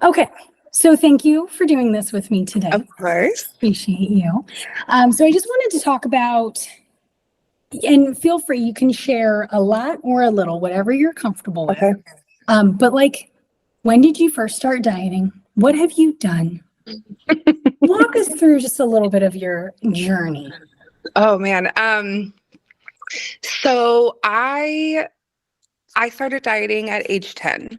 Okay. So thank you for doing this with me today. Of course. Appreciate you. So I just wanted to talk about, and feel free, you can share a lot or a little, whatever you're comfortable with. Okay. But like, when did you first start dieting? What have you done? Walk us through just a little bit of your journey. Oh man. So I started dieting at age 10.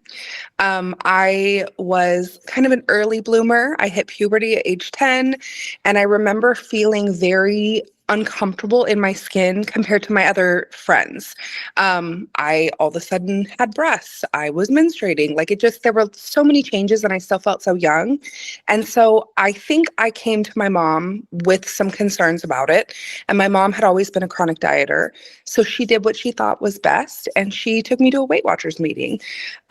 I was kind of an early bloomer. I hit puberty at age 10, and I remember feeling very uncomfortable in my skin compared to my other friends. I all of a sudden had breasts. I was menstruating. There were so many changes, and I still felt so young. And so I think I came to my mom with some concerns about it. And my mom had always been a chronic dieter. So she did what she thought was best, and she took me to a Weight Watchers meeting.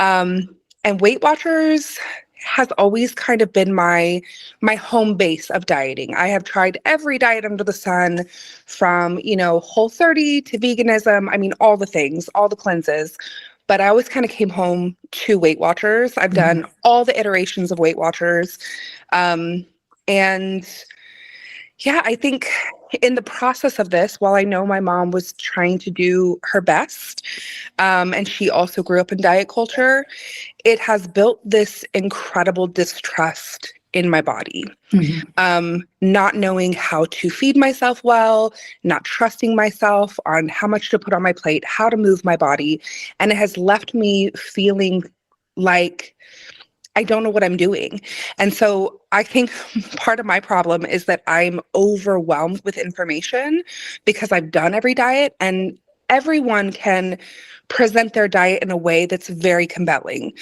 And Weight Watchers has always kind of been my home base of dieting. I have tried every diet under the sun, from, Whole30 to veganism. I mean, all the things, all the cleanses. But I always kind of came home to Weight Watchers. I've done all the iterations of Weight Watchers. And yeah, I think in the process of this, while I know my mom was trying to do her best, and she also grew up in diet culture, it has built this incredible distrust in my body. Not knowing how to feed myself well, not trusting myself on how much to put on my plate, how to move my body. And it has left me feeling like I don't know what I'm doing. And so I think part of my problem is that I'm overwhelmed with information because I've done every diet, and everyone can present their diet in a way that's very compelling.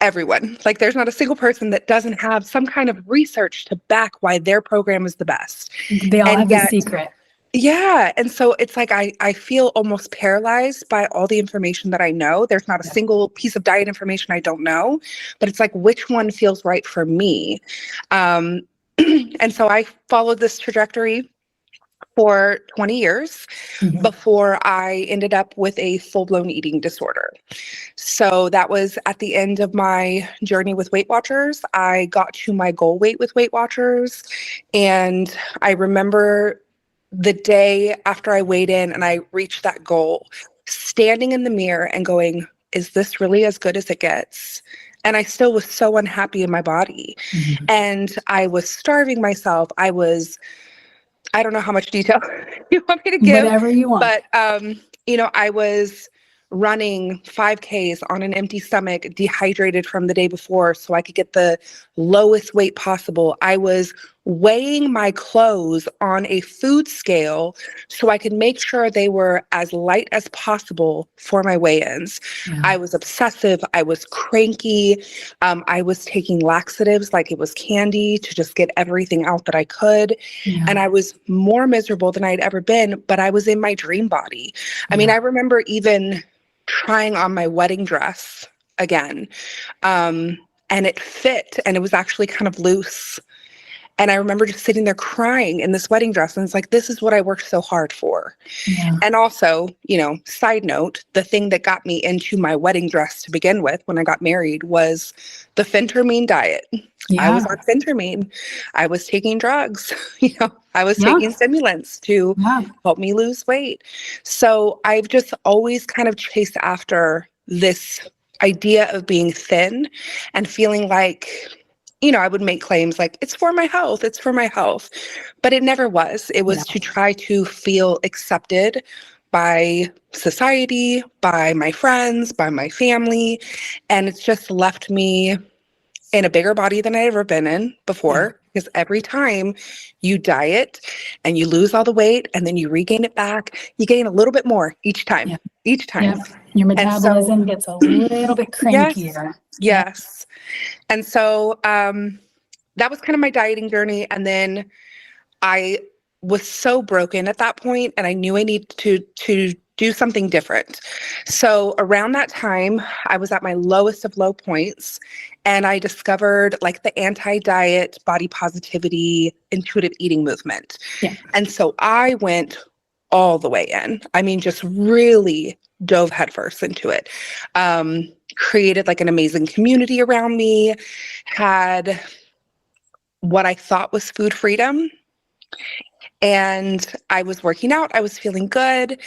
Everyone, like, there's not a single person that doesn't have some kind of research to back why their program is the best. They all have a secret. Yeah. And so it's like I feel almost paralyzed by all the information that I know. There's not a single piece of diet information I don't know, but it's like, which one feels right for me? And so I followed this trajectory for 20 years before I ended up with a full-blown eating disorder. So that was at the end of my journey with Weight Watchers. I got to my goal weight with Weight Watchers, and I remember the day after I weighed in and I reached that goal, standing in the mirror and going, is this really as good as it gets? And I still was so unhappy in my body. And I was starving myself. I don't know how much detail you want me to give. Whatever you want. But, I was running 5Ks on an empty stomach, dehydrated from the day before so I could get the lowest weight possible. I was weighing my clothes on a food scale so I could make sure they were as light as possible for my weigh-ins. I was obsessive. I was cranky. I was taking laxatives like it was candy to just get everything out that I could. And I was more miserable than I'd ever been, but I was in my dream body. I mean, I remember even trying on my wedding dress again, and it fit, and it was actually kind of loose. And I remember just sitting there crying in this wedding dress, and it's like, this is what I worked so hard for. And also, side note, the thing that got me into my wedding dress to begin with when I got married was the phentermine diet. I was on phentermine. I was taking drugs, I was taking stimulants to help me lose weight. So I've just always kind of chased after this idea of being thin and feeling like, I would make claims like, it's for my health, it's for my health. But it never was. It was to try to feel accepted by society, by my friends, by my family. And it's just left me in a bigger body than I'd ever been in before. Because every time you diet and you lose all the weight and then you regain it back, you gain a little bit more each time. Each time. Your metabolism gets a little bit crankier. Yes. And so that was kind of my dieting journey. And then I was so broken at that point, and I knew I needed to do something different. So around that time, I was at my lowest of low points, and I discovered like the anti-diet, body positivity, intuitive eating movement. And so I went all the way in. I mean, just really dove headfirst into it. created like an amazing community around me, had what I thought was food freedom. And I was working out, I was feeling good,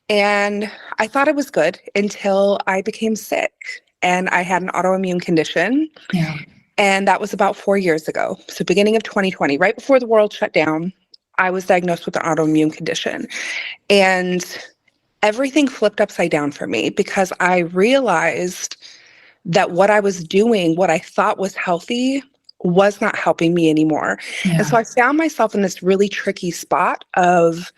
and I thought it was good until I became sick and I had an autoimmune condition. Yeah. And that was about 4 years ago. So beginning of 2020, right before the world shut down, I was diagnosed with an autoimmune condition. And everything flipped upside down for me because I realized that what I was doing, what I thought was healthy, was not helping me anymore. Yeah. And so I found myself in this really tricky spot of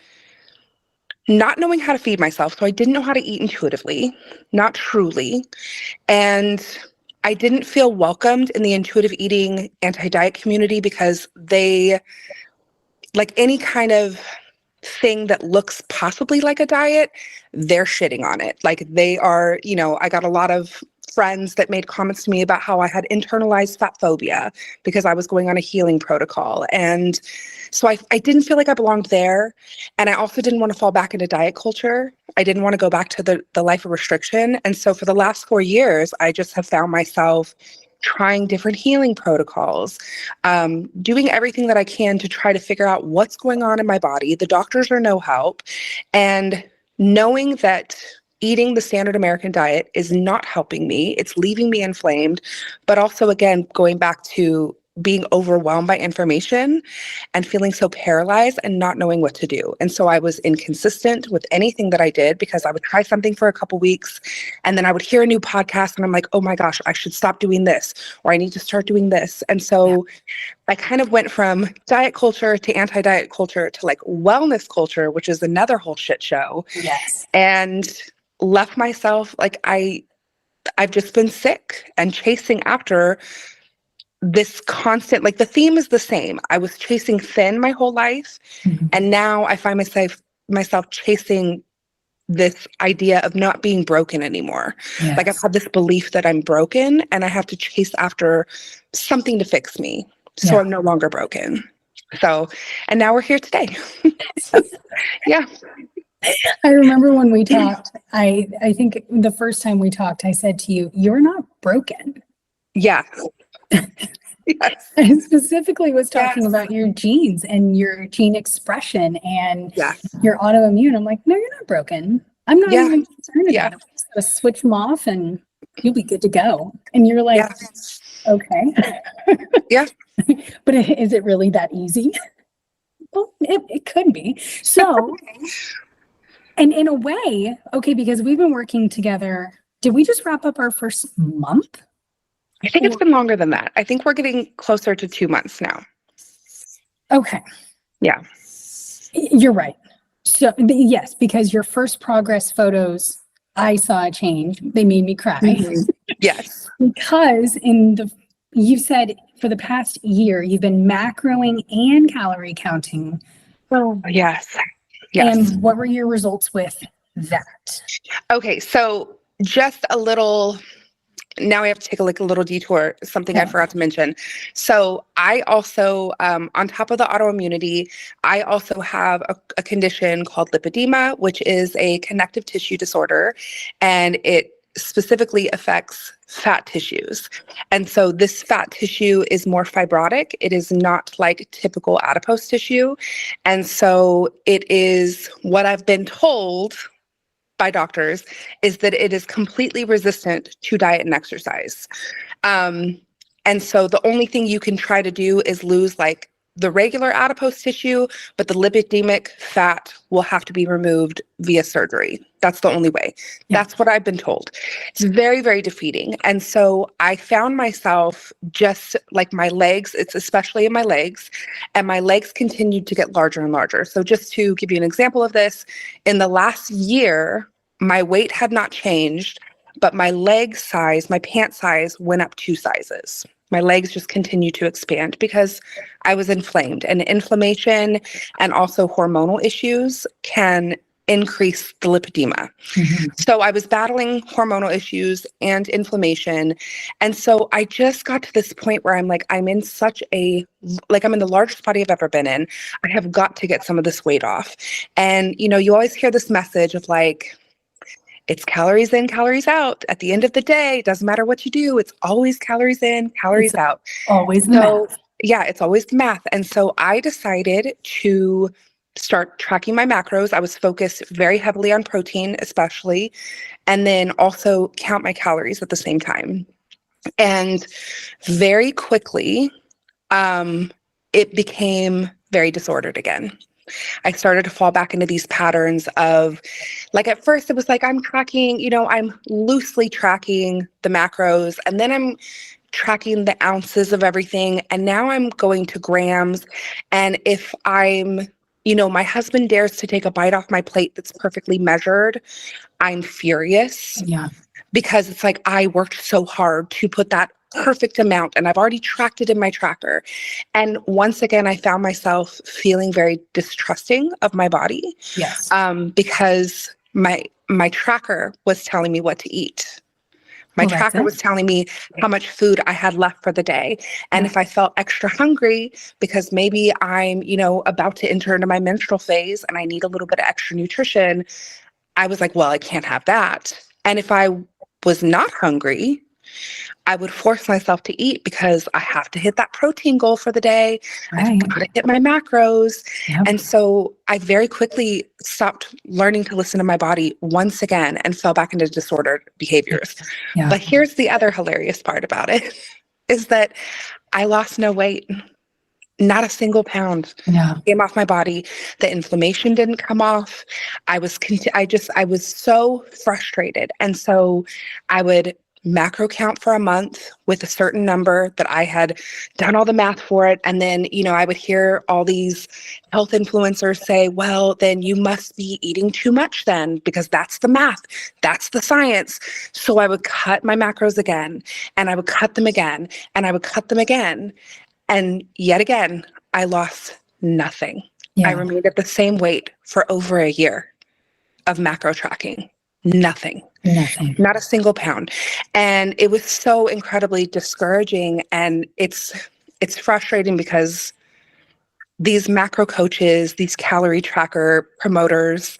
not knowing how to feed myself. So I didn't know how to eat intuitively, not truly. And I didn't feel welcomed in the intuitive eating anti-diet community because they, like any kind of thing that looks possibly like a diet, they're shitting on it. Like they are, I got a lot of friends that made comments to me about how I had internalized fat phobia because I was going on a healing protocol. And so I didn't feel like I belonged there. And I also didn't want to fall back into diet culture. I didn't want to go back to the life of restriction. And so for the last 4 years, I just have found myself trying different healing protocols, doing everything that I can to try to figure out what's going on in my body. The doctors are no help. And knowing that eating the standard American diet is not helping me, it's leaving me inflamed, but also, again, going back to being overwhelmed by information and feeling so paralyzed and not knowing what to do. And so I was inconsistent with anything that I did because I would try something for a couple weeks and then I would hear a new podcast and I'm like, oh my gosh, I should stop doing this, or I need to start doing this. And so I kind of went from diet culture to anti-diet culture to like wellness culture, which is another whole shit show. Yes. And left myself like I've just been sick and chasing after this constant, like the theme is the same. I was chasing thin my whole life. Mm-hmm. And now I find myself chasing this idea of not being broken anymore. Yes. Like I've had this belief that I'm broken and I have to chase after something to fix me. So Yeah. I'm no longer broken. So, and now we're here today. Yeah. I remember when we talked, I think the first time we talked, I said to you, you're not broken. Yeah. Yes. I specifically was talking Yes. about your genes and your gene expression and Yes. your autoimmune. I'm like, no, you're not broken. I'm not Yeah. even concerned about it. Just gotta switch them off and you'll be good to go. And you're like, okay. Yeah. But is it really that easy? Well, it could be. So, and in a way, okay, because we've been working together. Did we just wrap up our first month? I think it's been longer than that. I think we're getting closer to 2 months now. Okay. Yeah. You're right. So yes, because your first progress photos, I saw a change. They made me cry. Mm-hmm. Yes. Because you said for the past year, you've been macroing and calorie counting. Oh, yes. Yes. And what were your results with that? Okay. So just a little, now we have to take a little detour, something I forgot to mention. So I also, on top of the autoimmunity, I also have a condition called lipedema, which is a connective tissue disorder, and it specifically affects fat tissues. And so this fat tissue is more fibrotic. It is not like typical adipose tissue. And so it is, what I've been told by doctors, is that it is completely resistant to diet and exercise. And so the only thing you can try to do is lose like the regular adipose tissue, but the lipidemic fat will have to be removed via surgery. That's the only way. Yeah. That's what I've been told. It's very, very defeating. And so I found myself just like my legs, it's especially in my legs, and my legs continued to get larger and larger. So just to give you an example of this, in the last year, my weight had not changed, but my leg size, my pant size went up 2 sizes. My legs just continued to expand because I was inflamed, and inflammation and also hormonal issues can increase the lipedema. Mm-hmm. So I was battling hormonal issues and inflammation. And so I just got to this point where I'm like, I'm in the largest body I've ever been in. I have got to get some of this weight off. And, you always hear this message of like, it's calories in, calories out. At the end of the day, it doesn't matter what you do. It's always calories in, calories out. Always the So math. yeah, it's always the math. And so I decided to start tracking my macros. I was focused very heavily on protein, especially, and then also count my calories at the same time. And very quickly, it became very disordered again. I started to fall back into these patterns of, like, at first it was like I'm tracking, I'm loosely tracking the macros, and then I'm tracking the ounces of everything. And now I'm going to grams. And if my husband dares to take a bite off my plate that's perfectly measured, I'm furious. Yeah. Because it's like I worked so hard to put that perfect amount and I've already tracked it in my tracker. And once again, I found myself feeling very distrusting of my body. Yes. Because my tracker was telling me what to eat. My tracker was telling me how much food I had left for the day. And if I felt extra hungry because maybe I'm, about to enter into my menstrual phase and I need a little bit of extra nutrition, I was like, well, I can't have that. And if I was not hungry, I would force myself to eat because I have to hit that protein goal for the day. Right. I've got to hit my macros. Yep. And so I very quickly stopped learning to listen to my body once again and fell back into disordered behaviors. Yeah. But here's the other hilarious part about it is that I lost no weight. Not a single pound came off my body. The inflammation didn't come off. I was so frustrated. And so I would macro count for a month with a certain number that I had done all the math for it. And then, I would hear all these health influencers say, well, then you must be eating too much then, because that's the math. That's the science. So I would cut my macros again, and I would cut them again, and I would cut them again. And yet again, I lost nothing. Yeah. I remained at the same weight for over a year of macro tracking. Nothing. Not a single pound. And it was so incredibly discouraging. And it's frustrating because these macro coaches, these calorie tracker promoters,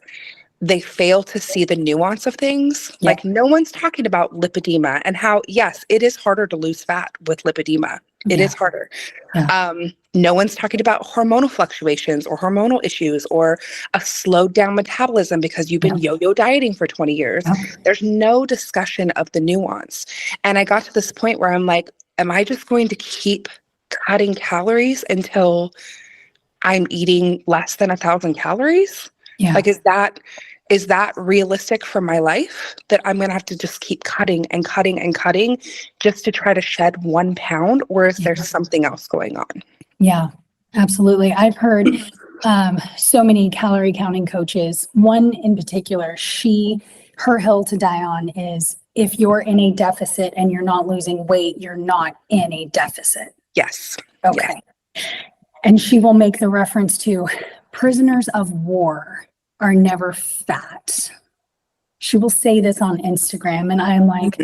they fail to see the nuance of things. Yeah. Like, no one's talking about lipedema and how, yes, it is harder to lose fat with lipedema. It is harder. Yeah. No one's talking about hormonal fluctuations or hormonal issues or a slowed down metabolism because you've been yo-yo dieting for 20 years. There's no discussion of the nuance. And I got to this point where I'm like, am I just going to keep cutting calories until I'm eating less than 1,000 calories? Yeah. Like, is that realistic for my life, that I'm going to have to just keep cutting and cutting and cutting just to try to shed 1 pound? Or is there something else going on? Yeah, absolutely. I've heard so many calorie counting coaches. One in particular, her hill to die on is, if you're in a deficit and you're not losing weight, you're not in a deficit. Yes. Okay. Yes. And she will make the reference to prisoners of war are never fat. She will say this on Instagram, and I'm like,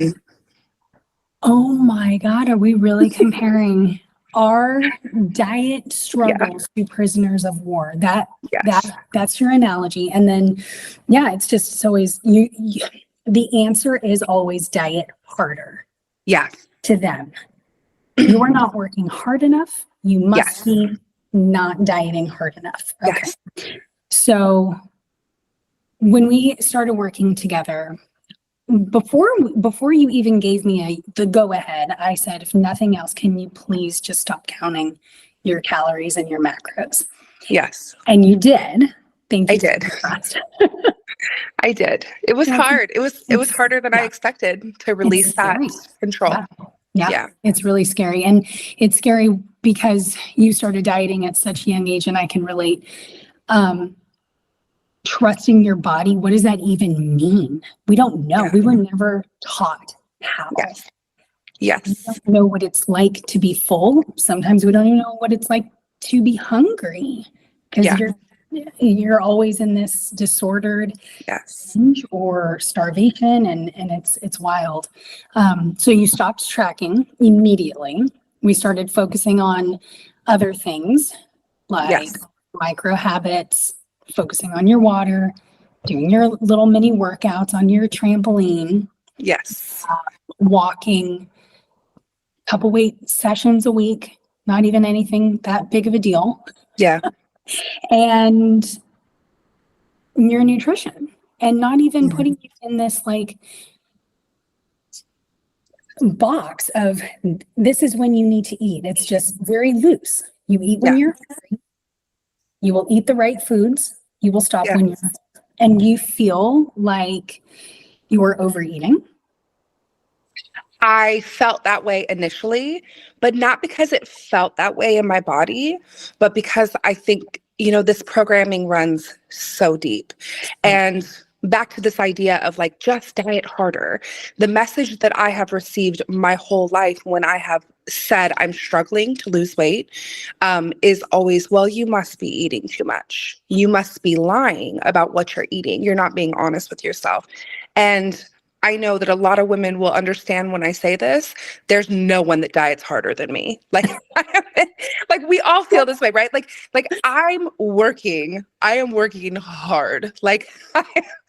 oh my God, are we really comparing our diet struggles to prisoners of war? That's your analogy. And then, it's just, it's always, the answer is always diet harder. Yeah. To them. You are not working hard enough. You must be not dieting hard enough. Okay. Yes. So when we started working together, before you even gave me the go ahead, I said, if nothing else, can you please just stop counting your calories and your macros? Yes. And you did. Thank you. I did. I did. It was hard. It was harder than I expected to release that control. Yeah. It's really scary. And it's scary because you started dieting at such a young age, and I can relate. Trusting your body, what does that even mean? We don't know. We were never taught how. Yes. We don't know what it's like to be full. Sometimes we don't even know what it's like to be hungry, because you're always in this disordered binge or starvation, and it's wild. So you stopped tracking immediately. We started focusing on other things like micro habits, focusing on your water, doing your little mini workouts on your trampoline, Yes. walking, couple weight sessions a week, not even anything that big of a deal. Yeah. And your nutrition, and not even putting you in this like box of this is when you need to eat. It's just very loose. You eat when you're hungry. You will eat the right foods. You will stop when you're hungry. And you feel like you are overeating. I felt that way initially, but not because it felt that way in my body, but because I think, this programming runs so deep. And back to this idea of like, just diet harder. The message that I have received my whole life when I have said I'm struggling to lose weight is always, well, you must be eating too much. You must be lying about what you're eating. You're not being honest with yourself. And I know that a lot of women will understand when I say this. There's no one that diets harder than me. Like, like we all feel this way, right? Like I am working hard. Like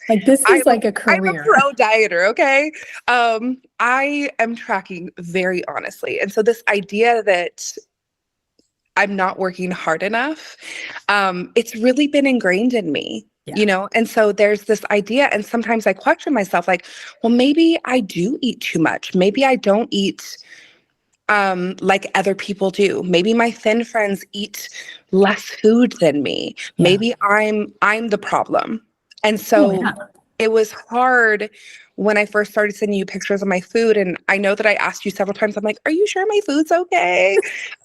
this is like a career. I'm a pro dieter, okay? I am tracking very honestly. And so this idea that I'm not working hard enough, it's really been ingrained in me. And so there's this idea, and sometimes I question myself, like, well, maybe I do eat too much. Maybe I don't eat like other people do. Maybe my thin friends eat less food than me. Maybe I'm the problem. And so it was hard when I first started sending you pictures of my food. And I know that I asked you several times, I'm like, are you sure my food's okay?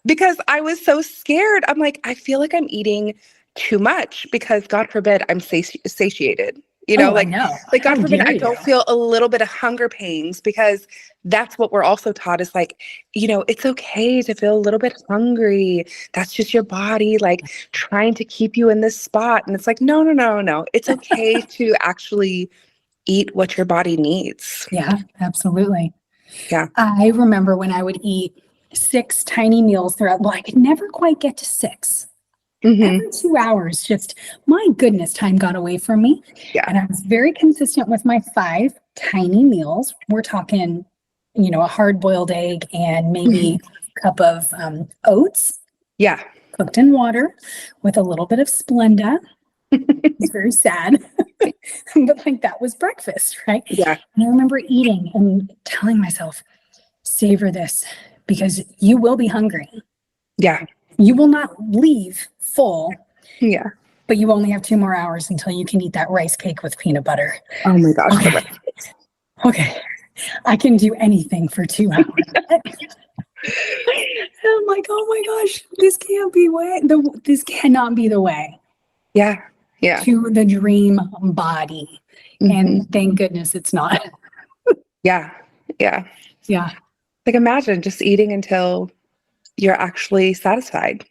Because I was so scared. I'm like, I feel like I'm eating too much because God forbid I'm satiated, like God forbid I don't feel a little bit of hunger pains, because that's what we're also taught is like, it's okay to feel a little bit hungry. That's just your body, like trying to keep you in this spot. And it's like, no. It's okay to actually eat what your body needs. Yeah, absolutely. Yeah. I remember when I would eat 6 tiny meals throughout, I could never quite get to 6. Every 2 hours, just my goodness, time got away from me. Yeah. And I was very consistent with my 5 tiny meals. We're talking, a hard-boiled egg and maybe a cup of oats. Yeah. Cooked in water with a little bit of Splenda. It's very sad. But that was breakfast, right? Yeah. And I remember eating and telling myself, savor this because you will be hungry. Yeah. You will not leave full. Yeah. But you only have 2 more hours until you can eat that rice cake with peanut butter. Oh my gosh. Okay. I can do anything for 2 hours. I'm like, oh my gosh, this cannot be the way. Yeah. Yeah. To the dream body. And thank goodness it's not. Yeah. Yeah. Yeah. Like imagine just eating until you're actually satisfied.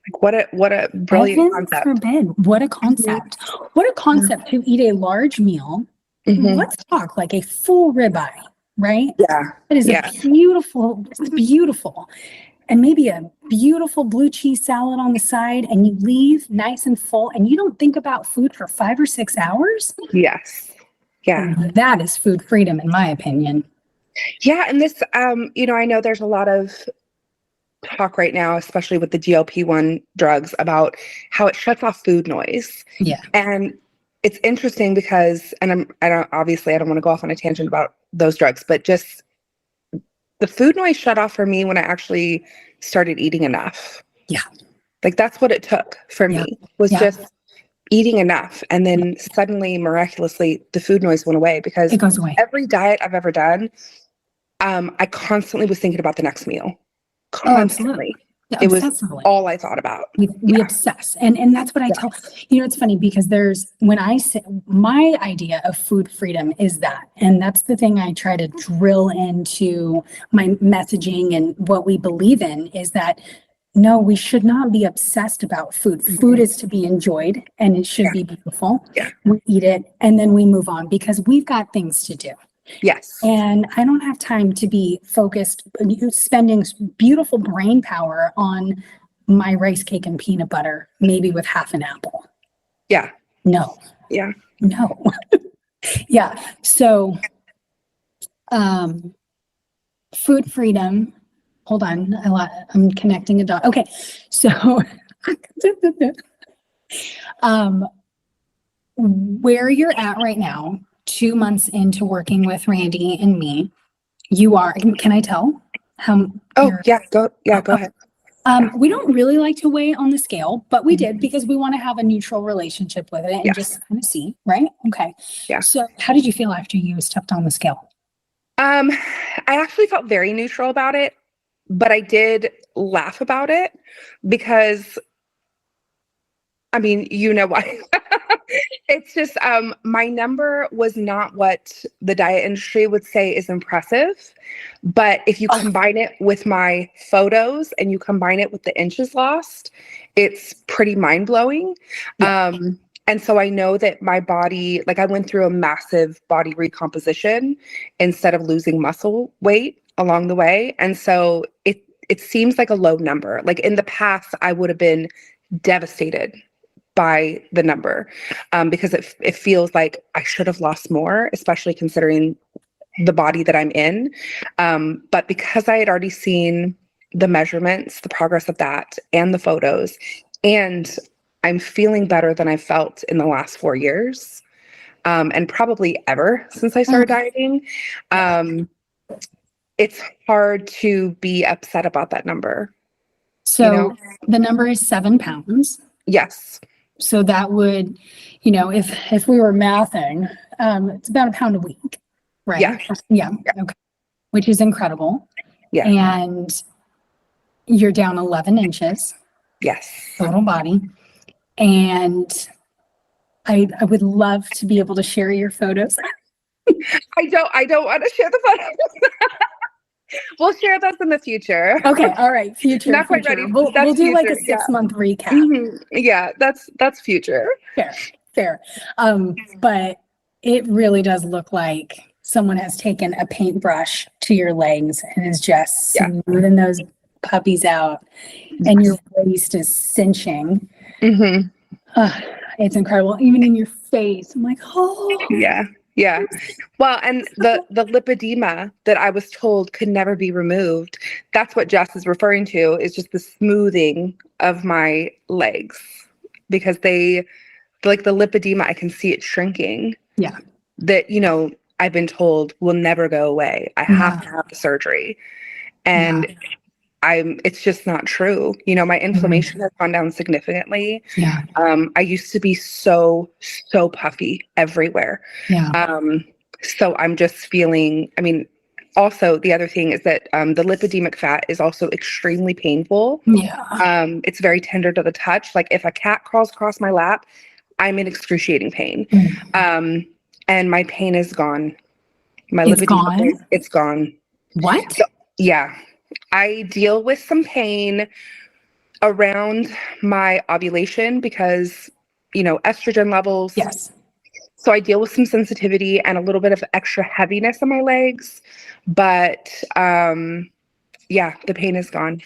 Like what a brilliant concept. Forbid. What a concept. What a concept to eat a large meal. Let's talk like a full ribeye, right? Yeah. It is beautiful. And maybe a beautiful blue cheese salad on the side, and you leave nice and full, and you don't think about food for 5 or 6 hours. Yes. Yeah. And that is food freedom, in my opinion. Yeah. And this, I know there's a lot of talk right now, especially with the GLP-1 drugs, about how it shuts off food noise. Yeah. And it's interesting because, and I don't want to go off on a tangent about those drugs, but just the food noise shut off for me when I actually started eating enough. Yeah. Like that's what it took for me was just eating enough. And then suddenly, miraculously, the food noise went away because it goes away. Every diet I've ever done, I constantly was thinking about the next meal. Constantly. Yeah, it was all I thought about. We obsess. And that's what I tell, it's funny because when I say my idea of food freedom is that, and that's the thing I try to drill into my messaging and what we believe in is that, no, we should not be obsessed about food. Food is to be enjoyed and it should be beautiful. Yeah. We eat it and then we move on because we've got things to do. Yes. And I don't have time to be focused, spending beautiful brain power on my rice cake and peanut butter, maybe with half an apple. Yeah. No, Yeah. No. Yeah. So, food freedom. Hold on. I'm connecting a dot. Okay. So, um, where you're at right now, 2 months into working with Randy and me, you are, can I tell how Oh, you're, go ahead. we don't really like to weigh on the scale, but we did because we want to have a neutral relationship with it and Yes. just kind of see, right? Okay. Yeah. So how did you feel after you stepped on the scale? I actually felt very neutral about it, but I did laugh about it because, I mean, you know why. It's just my number was not what the diet industry would say is impressive. But if you combine it with my photos and you combine it with the inches lost, it's pretty mind-blowing. Yeah. And so I know that my body, like I went through a massive body recomposition instead of losing muscle weight along the way. And so it seems like a low number. Like in the past, I would have been devastated by the number because it feels like I should have lost more, especially considering the body that I'm in. But because I had already seen the measurements, the progress of that, and the photos, and I'm feeling better than I felt in the last 4 years, and probably ever since I started dieting. It's hard to be upset about that number. So the number is 7 pounds. Yes. So that would, if we were mathing, it's about a pound a week, right? Yeah. Yeah. Okay. Which is incredible. Yeah. And you're down 11 inches. Yes. Total body. And I would love to be able to share your photos. I don't want to share the photos. We'll share those in the future. Okay. All right. Future. Not quite ready. We'll do like a 6-month recap. Mm-hmm. Yeah, that's future. Fair. But it really does look like someone has taken a paintbrush to your legs and is just smoothing those puppies out, and your waist is cinching. Mm-hmm. It's incredible. Even in your face, I'm like, oh. Yeah. Well, and the lipedema that I was told could never be removed, that's what Jess is referring to, is just the smoothing of my legs, because like the lipedema, I can see it shrinking. Yeah. That, I've been told will never go away. I have to have the surgery. And it's just not true. My inflammation has gone down significantly. Yeah. I used to be so puffy everywhere. Yeah. So I'm just feeling, also the other thing is that the lipedemic fat is also extremely painful. Yeah. It's very tender to the touch. Like if a cat crawls across my lap, I'm in excruciating pain. And my pain is gone. It's gone? It's gone. What? So, yeah. I deal with some pain around my ovulation because, estrogen levels. Yes. So I deal with some sensitivity and a little bit of extra heaviness in my legs. But the pain is gone.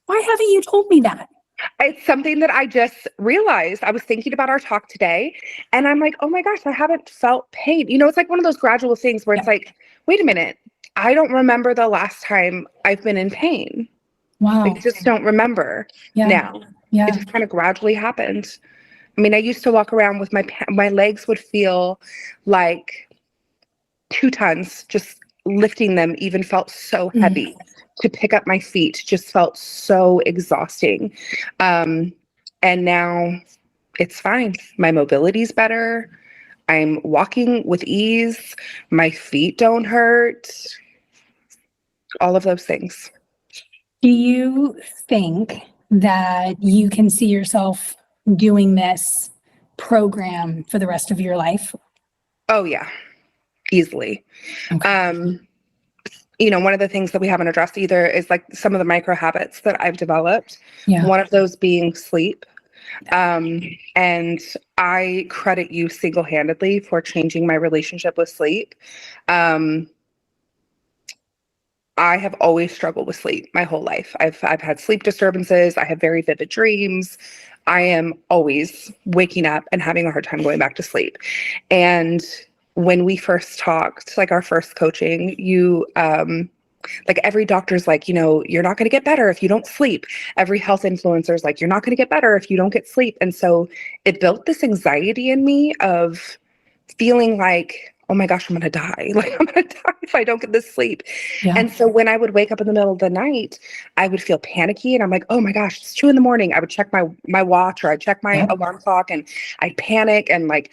Why haven't you told me that? It's something that I just realized. I was thinking about our talk today and I'm like, oh my gosh, I haven't felt pain. It's like one of those gradual things where it's like, wait a minute, I don't remember the last time I've been in pain. Wow. I just don't remember now. Yeah. It just kind of gradually happened. I used to walk around with my legs would feel like 2 tons, just lifting them even felt so heavy. To pick up my feet just felt so exhausting. And now it's fine. My mobility's better. I'm walking with ease. My feet don't hurt. All of those things. Do you think that you can see yourself doing this program for the rest of your life? Oh yeah, easily. Okay. One of the things that we haven't addressed either is like some of the micro habits that I've developed. Yeah. One of those being sleep. And I credit you single-handedly for changing my relationship with sleep. I have always struggled with sleep my whole life. I've had sleep disturbances. I have very vivid dreams. I am always waking up and having a hard time going back to sleep. And when we first talked, like our first coaching, you like every doctor's like, you're not going to get better if you don't sleep. Every health influencer's like, you're not going to get better if you don't get sleep. And so it built this anxiety in me of feeling like, oh my gosh, I'm going to die. Like I'm going to die if I don't get this sleep. Yeah. And so when I would wake up in the middle of the night, I would feel panicky and I'm like, oh my gosh, it's 2 a.m. I would check my watch or I'd check my alarm clock and I'd panic. And like,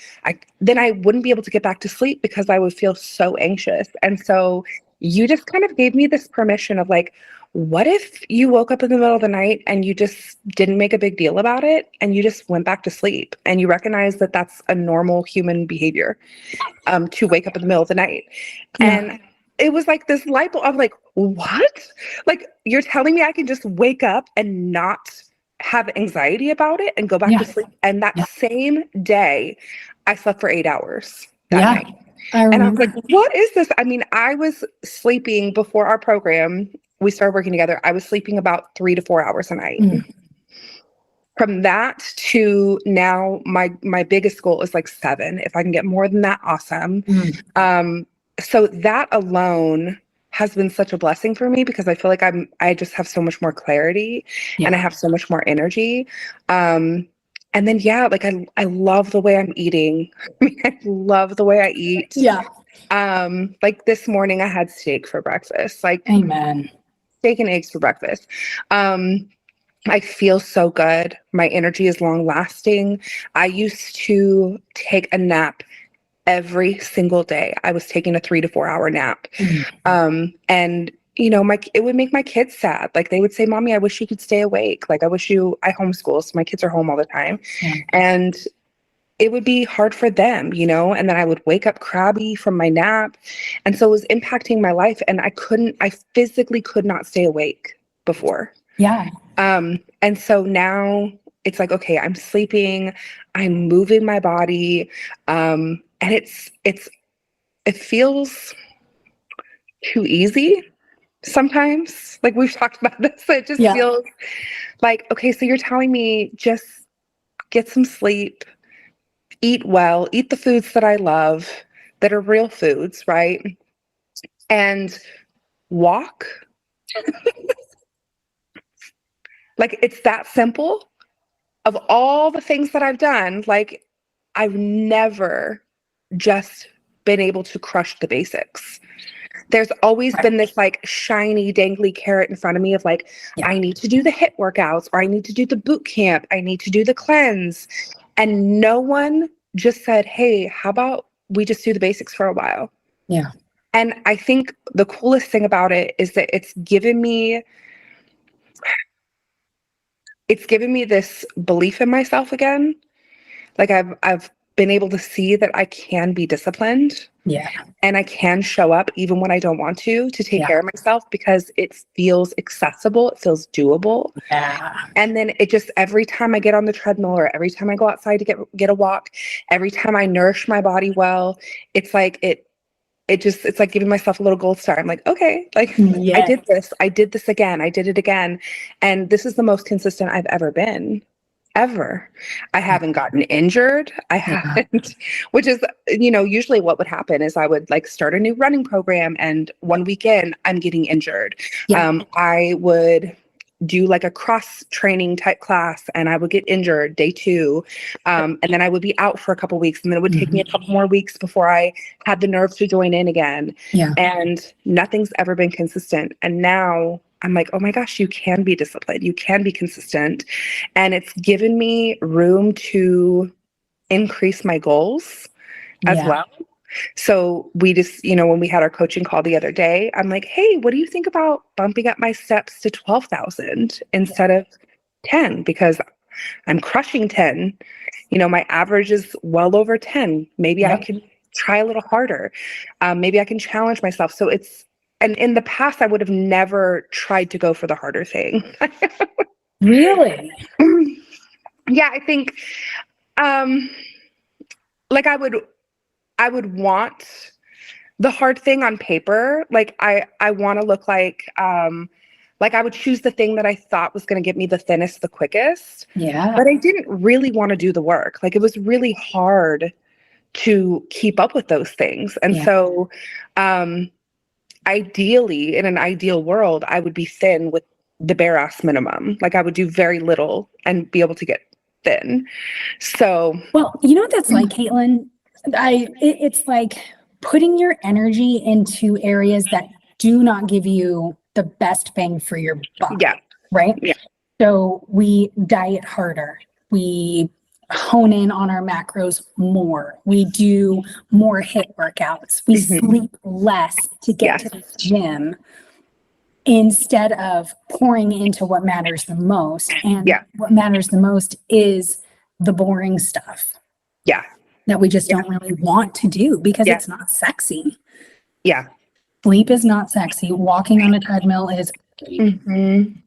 then I wouldn't be able to get back to sleep because I would feel so anxious. And so you just kind of gave me this permission of like, what if you woke up in the middle of the night and you just didn't make a big deal about it and you just went back to sleep and you recognize that that's a normal human behavior, to wake up in the middle of the night. Yeah. And it was like this light bulb. I'm like, what? Like, you're telling me I can just wake up and not have anxiety about it and go back to sleep? And that same day, I slept for 8 hours that night. And I was like, what is this? I mean, I was sleeping before our program, we started working together. I was sleeping about 3 to 4 hours a night. From that to now, my biggest goal is like 7. If I can get more than that, awesome. So that alone has been such a blessing for me because I feel like I just have so much more clarity and I have so much more energy. And then, like I love the way I'm eating. I mean, I love the way I eat. Like this morning I had steak for breakfast, like amen. Steak and eggs for breakfast. I feel so good. My energy is long lasting. I used to take a nap every single day. I was taking a 3 to 4 hour nap. And it would make my kids sad. Like they would say, Mommy, I wish you could stay awake. Like I homeschool, so my kids are home all the time. And it would be hard for them, and then I would wake up crabby from my nap. And so it was impacting my life and I physically could not stay awake before. And so now it's like, okay, I'm sleeping, I'm moving my body. And it feels too easy sometimes. Like we've talked about this. It just feels like, okay, so you're telling me just get some sleep, eat well, eat the foods that I love, that are real foods, right? And walk. Like it's that simple. Of all the things that I've done, like I've never just been able to crush the basics. There's always been this like shiny, dangly carrot in front of me of like, I need to do the HIIT workouts, or I need to do the boot camp, I need to do the cleanse. And no one just said, hey, how about we just do the basics for a while? And I think the coolest thing about it is that it's given me this belief in myself again. Like I've been able to see that I can be disciplined. And I can show up even when I don't want to take care of myself because it feels accessible. It feels doable. And then it just, every time I get on the treadmill or every time I go outside to get a walk, every time I nourish my body well, it's like it's like giving myself a little gold star. I'm like, okay, like I did this again. I did it again. And this is the most consistent I've ever been. Ever. I haven't gotten injured. I haven't, which is, usually what would happen is I would like start a new running program and one weekend I'm getting injured. I would do like a cross training type class and I would get injured day 2. And then I would be out for a couple weeks and then it would take me a couple more weeks before I had the nerve to join in again. And nothing's ever been consistent. And now I'm like, oh my gosh, you can be disciplined. You can be consistent. And it's given me room to increase my goals as well. So we just, when we had our coaching call the other day, I'm like, hey, what do you think about bumping up my steps to 12,000 instead of 10? Because I'm crushing 10. My average is well over 10. Maybe I can try a little harder. Maybe I can challenge myself. So and in the past, I would have never tried to go for the harder thing. Really? I think, like I would want the hard thing on paper. Like I want to look like I would choose the thing that I thought was going to get me the thinnest, the quickest. Yeah. But I didn't really want to do the work. Like it was really hard to keep up with those things. And Yeah. so ideally, in an ideal world, I would be thin with the bare ass minimum. Like I would do very little and be able to get thin. So, well, you know what that's like, Kaitlyn? It's like putting your energy into areas that do not give you the best bang for your buck. yeah. Right? Yeah. So we diet harder. We hone in on our macros more. We do more HIIT workouts. We sleep less to get to the gym instead of pouring into what matters the most. And what matters the most is the boring stuff. Yeah. That we just don't really want to do because it's not sexy. Yeah. Sleep is not sexy. Walking on a treadmill is,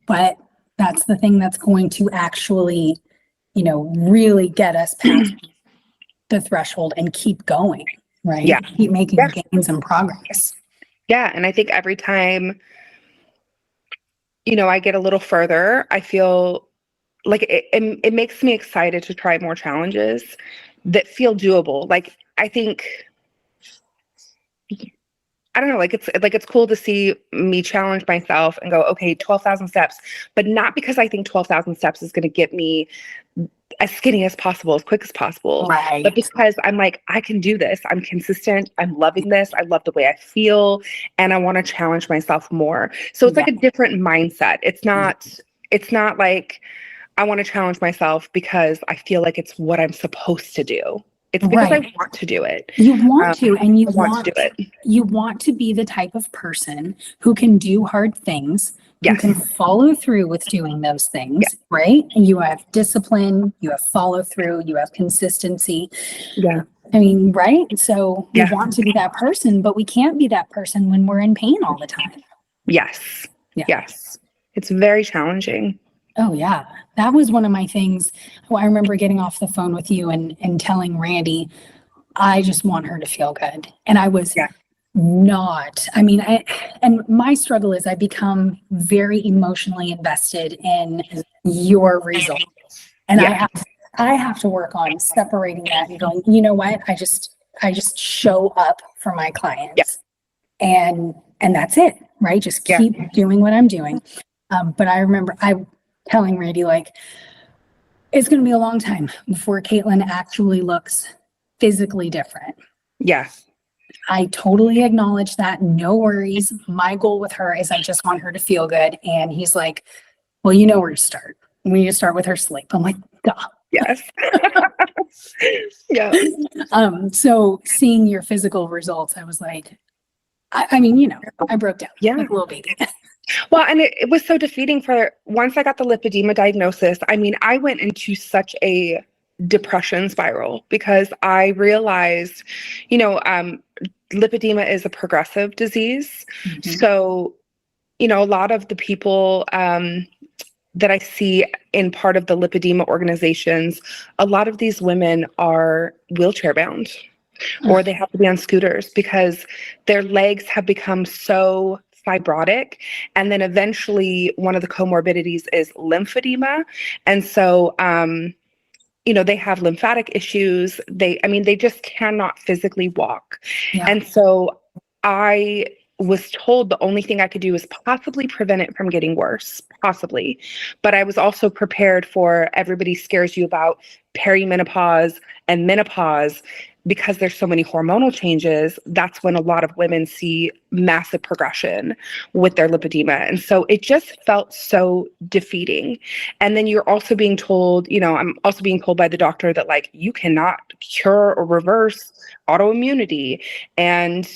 but that's the thing that's going to actually, you know, really get us past the threshold and keep going, right? Yeah. Keep making gains and progress. Yeah. And I think every time, you know, I get a little further, I feel like it makes me excited to try more challenges that feel doable. Like, I think, I don't know, like it's cool to see me challenge myself and go, okay, 12,000 steps, but not because I think 12,000 steps is going to get me as skinny as possible, as quick as possible, Right. but because I'm like, I can do this. I'm consistent. I'm loving this. I love the way I feel, and I want to challenge myself more. So it's like a different mindset. It's not like I want to challenge myself because I feel like it's what I'm supposed to do. It's because I want to do it. You want to, and you want to do it. You want to be the type of person who can do hard things, who Yes. can follow through with doing those things, right? And you have discipline, you have follow through, you have consistency. Yeah. I mean, right? So we want to be that person, but we can't be that person when we're in pain all the time. Yes. Yeah. Yes. It's very challenging. Oh yeah. That was one of my things. Well, I remember getting off the phone with you and telling Randy, I just want her to feel good. And I was not, I mean, and my struggle is I become very emotionally invested in your results. And I have to work on separating that and going, you know what? I just show up for my clients and that's it, right? Just keep doing what I'm doing. But I remember telling Randy, like, it's going to be a long time before Kaitlyn actually looks physically different. Yes. I totally acknowledge that. No worries. My goal with her is I just want her to feel good. And he's like, well, you know where to start. We need to start with her sleep. I'm like, duh. Yes. Yeah. So seeing your physical results, I was like, I mean, you know, I broke down like a little baby. Well, and it was so defeating once I got the lipedema diagnosis. I mean, I went into such a depression spiral because I realized, you know, lipedema is a progressive disease. So, you know, a lot of the people that I see in part of the lipedema organizations, a lot of these women are wheelchair bound or they have to be on scooters because their legs have become so fibrotic. And then eventually one of the comorbidities is lymphedema. And so, you know, they have lymphatic issues. They just cannot physically walk. And so I was told the only thing I could do is possibly prevent it from getting worse, possibly. But I was also prepared for everybody scares you about perimenopause and menopause because there's so many hormonal changes. That's when a lot of women see massive progression with their lipedema. And so it just felt so defeating. And then you're also being told, you know, I'm also being told by the doctor that like, you cannot cure or reverse autoimmunity. And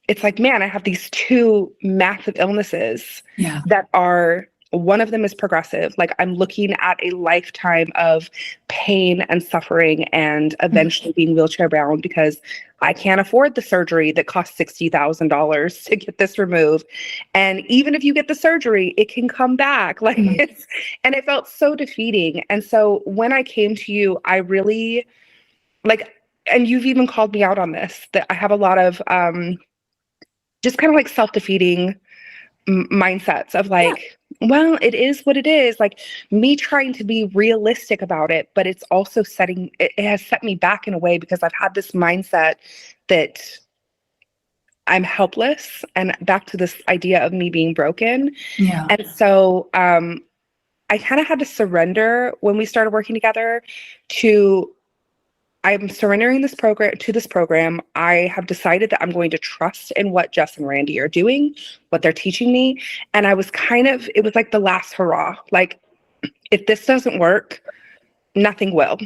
it's like, man, I have these two massive illnesses that are, one of them is progressive. Like I'm looking at a lifetime of pain and suffering and eventually being wheelchair bound because I can't afford the surgery that costs $60,000 to get this removed. And even if you get the surgery, it can come back. Like and it felt so defeating. And so when I came to you, I really like, and you've even called me out on this, that I have a lot of, just kind of like self-defeating mindsets of like, well, it is what it is. Like me trying to be realistic about it, but it's also it has set me back in a way because I've had this mindset that I'm helpless, and back to this idea of me being broken. Yeah. And so I kind of had to surrender when we started working together to, I'm surrendering this program. I have decided that I'm going to trust in what Jess and Randy are doing, what they're teaching me. And it was like the last hurrah. Like, if this doesn't work, nothing will.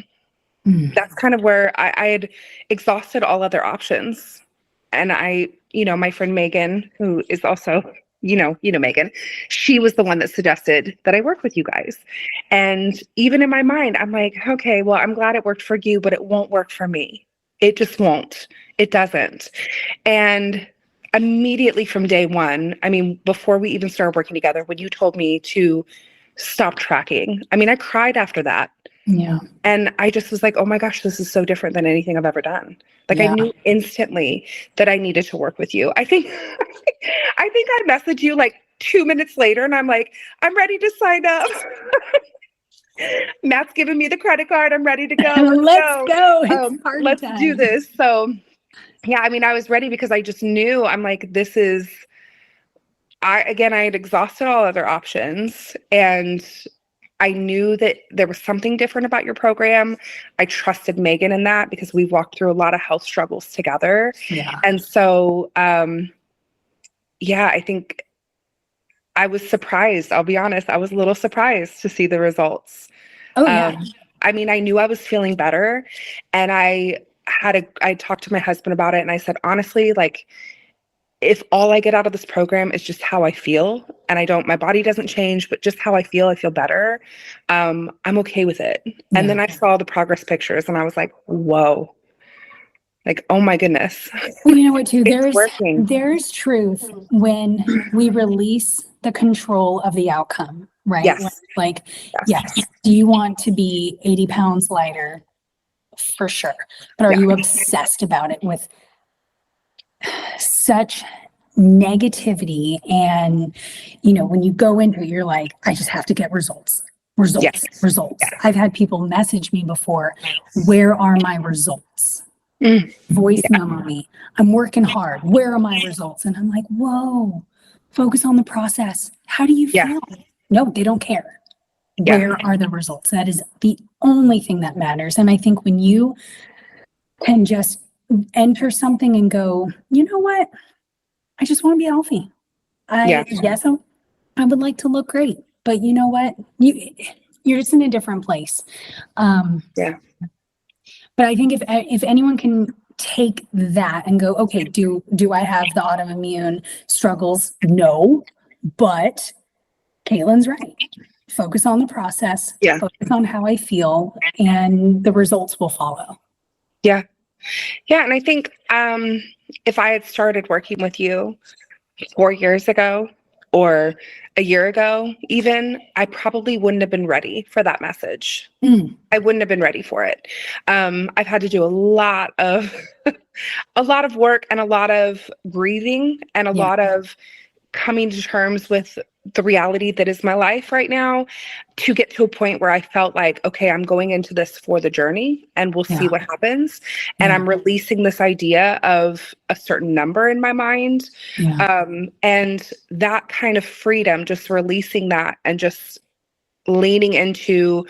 That's kind of where I had exhausted all other options. And my friend Megan, who is also, Megan, she was the one that suggested that I work with you guys. And even in my mind, I'm like, okay, well, I'm glad it worked for you, but it won't work for me. It just won't. It doesn't. And immediately from day one, I mean, before we even started working together, when you told me to stop tracking, I mean, I cried after that. Yeah. And I just was like, oh my gosh, this is so different than anything I've ever done. Like I knew instantly that I needed to work with you. I think I messaged you like 2 minutes later and I'm like, I'm ready to sign up. Matt's giving me the credit card. I'm ready to go. Let's go. It's party let's time. do this. So yeah, I mean, I was ready because I just knew, I'm like, I had exhausted all other options, and I knew that there was something different about your program. I trusted Megan in that because we walked through a lot of health struggles together. Yeah. And so, I think I was surprised. I'll be honest. I was a little surprised to see the results. Oh, yeah. I mean, I knew I was feeling better, and I talked to my husband about it, and I said, honestly, like, if all I get out of this program is just how I feel, and my body doesn't change, but just how I feel better, I'm okay with it. And then I saw the progress pictures and I was like, whoa, like, oh my goodness. Well, you know what, too? Working. There's truth when we release the control of the outcome, right? Yes. Yes. Do you want to be 80 pounds lighter? For sure. But are you obsessed about it with such negativity? And when you go into it, you're like, I just have to get results. Results. I've had people message me before, where are my results? Voice memo me, I'm working hard, where are my results? And I'm like, whoa, focus on the process. How do you feel? No, they don't care. Where are the results? That is the only thing that matters. And I think when you can just enter something and go, you know what? I just want to be healthy. Yes, I would like to look great, but you know what? You're just in a different place. But I think if anyone can take that and go, okay, do I have the autoimmune struggles? No, but Kaitlyn's right. Focus on the process. Focus on how I feel, and the results will follow. Yeah. And I think if I had started working with you 4 years ago or a year ago, even, I probably wouldn't have been ready for that message. I wouldn't have been ready for it. I've had to do a lot of work and a lot of grieving and a lot of coming to terms with the reality that is my life right now, to get to a point where I felt like, okay, I'm going into this for the journey and we'll see what happens. And I'm releasing this idea of a certain number in my mind. And that kind of freedom, just releasing that and just leaning into,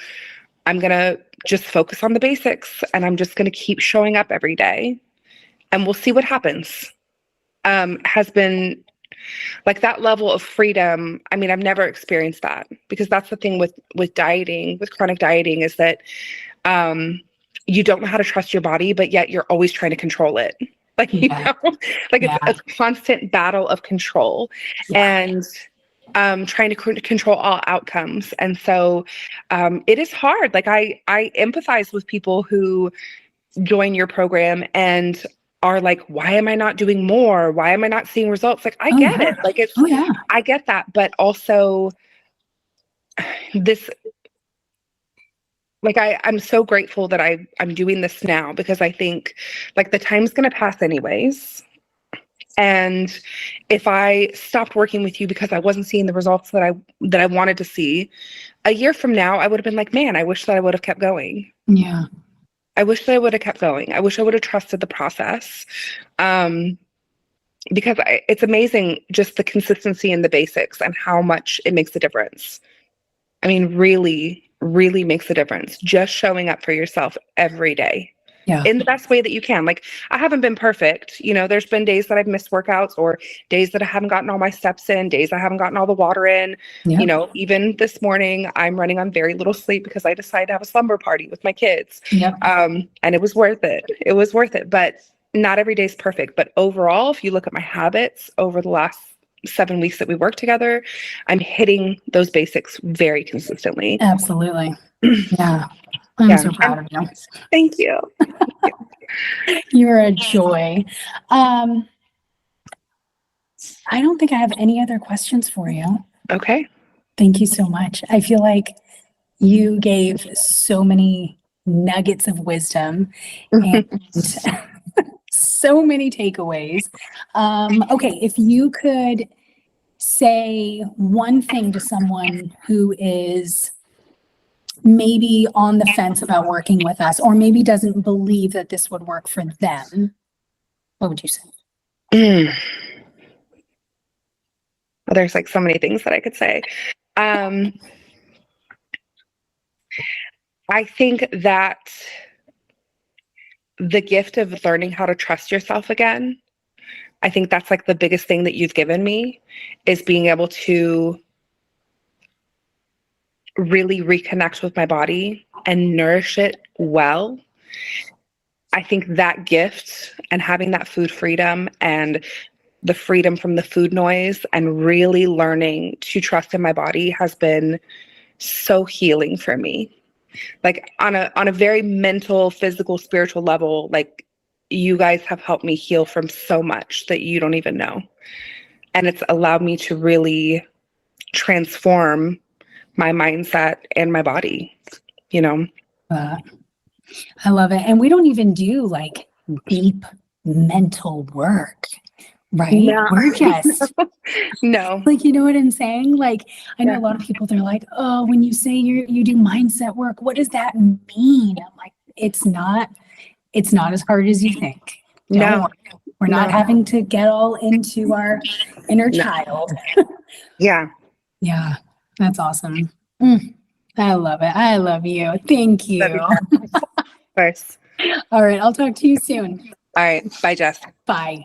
I'm going to just focus on the basics, and I'm just going to keep showing up every day and we'll see what happens, has been like that level of freedom. I mean, I've never experienced that, because that's the thing with dieting, with chronic dieting, is that you don't know how to trust your body, but yet you're always trying to control it. Like, it's a constant battle of control and trying to control all outcomes. And so it is hard. Like I empathize with people who join your program and are like, why am I not doing more? Why am I not seeing results? Like, I get it. Like, it's, I get that. But also this, like, I'm so grateful that I'm doing this now, because I think like the time's going to pass anyways. And if I stopped working with you because I wasn't seeing the results that I wanted to see, a year from now, I would have been like, man, I wish that I would have kept going. Yeah. I wish that I would have kept going. I wish I would have trusted the process. Because it's amazing just the consistency in the basics and how much it makes a difference. I mean, really, really makes a difference. Just showing up for yourself every day. Yeah. In the best way that you can. Like, I haven't been perfect. You know, there's been days that I've missed workouts, or days that I haven't gotten all my steps in, days I haven't gotten all the water in. Yeah. You know, even this morning, I'm running on very little sleep because I decided to have a slumber party with my kids. Yep. And it was worth it. It was worth it. But not every day is perfect. But overall, if you look at my habits over the last 7 weeks that we work together, I'm hitting those basics very consistently. Absolutely. Yeah. I'm so proud of you. Thank you. You're a joy. I don't think I have any other questions for you. Okay. Thank you so much. I feel like you gave so many nuggets of wisdom and so many takeaways. Okay, if you could say one thing to someone who is maybe on the fence about working with us, or maybe doesn't believe that this would work for them, what would you say? Well, there's like so many things that I could say. I think that the gift of learning how to trust yourself again, I think that's like the biggest thing that you've given me, is being able to really reconnect with my body and nourish it well. I think that gift and having that food freedom and the freedom from the food noise and really learning to trust in my body has been so healing for me. Like on a very mental, physical, spiritual level, like you guys have helped me heal from so much that you don't even know. And it's allowed me to really transform my mindset and my body, you know? I love it. And we don't even do like deep mental work, right? No. We're just No. like, you know what I'm saying? Like, I know a lot of people, they're like, oh, when you say you do mindset work, what does that mean? I'm like, it's not as hard as you think. Don't worry. We're not having to get all into our inner child. Yeah. Yeah. That's awesome. I love it. I love you. Thank you. Of course. All right. I'll talk to you soon. All right. Bye, Jess. Bye.